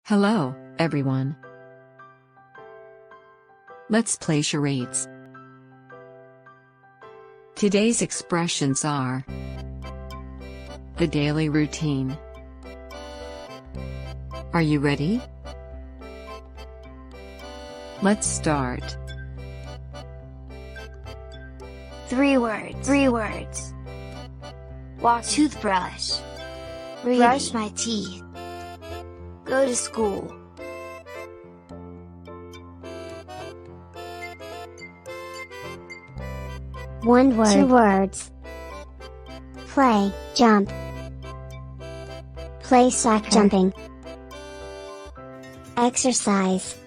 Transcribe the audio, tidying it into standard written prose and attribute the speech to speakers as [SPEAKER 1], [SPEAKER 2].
[SPEAKER 1] Hello, everyone. Let's play charades. Today's expressions are the daily routine. Are you ready? Let's start.
[SPEAKER 2] 3 words. 3 words. Walk, toothbrush. Brush my teeth. Go to school.
[SPEAKER 3] One word. 2 words. Play, jump. Play soccer. Jumping. Exercise.